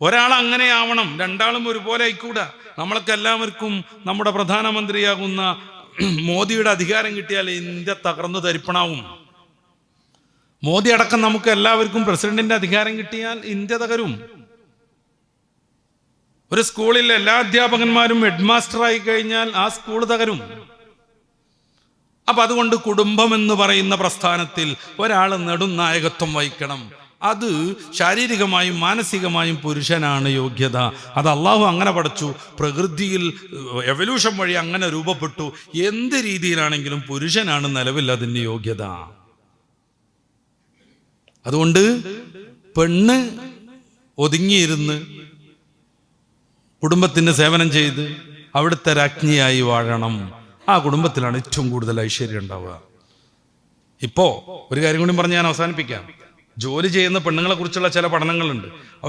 ഒരാൾ അങ്ങനെ ആവണം, രണ്ടാളും ഒരുപോലെ ആയിക്കൂടാ. നമ്മൾക്ക് എല്ലാവർക്കും നമ്മുടെ പ്രധാനമന്ത്രിയാകുന്ന മോദിയുടെ അധികാരം കിട്ടിയാൽ ഇന്ത്യ തകർന്നു തരിപ്പണാവും. മോദി അടക്കം നമുക്ക് എല്ലാവർക്കും പ്രസിഡന്റിന്റെ അധികാരം കിട്ടിയാൽ ഇന്ത്യ തകരും. ഒരു സ്കൂളിൽ എല്ലാ അധ്യാപകന്മാരും ഹെഡ് മാസ്റ്റർ ആയി കഴിഞ്ഞാൽ ആ സ്കൂൾ തകരും. അപ്പൊ അതുകൊണ്ട് കുടുംബം എന്ന് പറയുന്ന പ്രസ്ഥാനത്തിൽ ഒരാൾ നെടുനായകത്വം വഹിക്കണം. അത് ശാരീരികമായും മാനസികമായും പുരുഷനാണ് യോഗ്യത. അത് അള്ളാഹു അങ്ങനെ പഠിച്ചു, പ്രകൃതിയിൽ എവല്യൂഷൻ വഴി അങ്ങനെ രൂപപ്പെട്ടു. എന്ത് രീതിയിലാണെങ്കിലും പുരുഷനാണ് നിലവിൽ അതിന് യോഗ്യത. അതുകൊണ്ട് പെണ്ണ് ഒതുങ്ങിയിരുന്ന് കുടുംബത്തിന് സേവനം ചെയ്ത് അവിടുത്തെ രാജ്ഞിയായി വാഴണം. ആ കുടുംബത്തിലാണ് ഏറ്റവും കൂടുതൽ ഐശ്വര്യം ഉണ്ടാവുക. ഇപ്പോ ഒരു കാര്യം കൂടി പറഞ്ഞ് ഞാൻ അവസാനിപ്പിക്കാം. ജോലി ചെയ്യുന്ന പെണ്ണുങ്ങളെ കുറിച്ചുള്ള ചില പഠനങ്ങളുണ്ട്. അവർ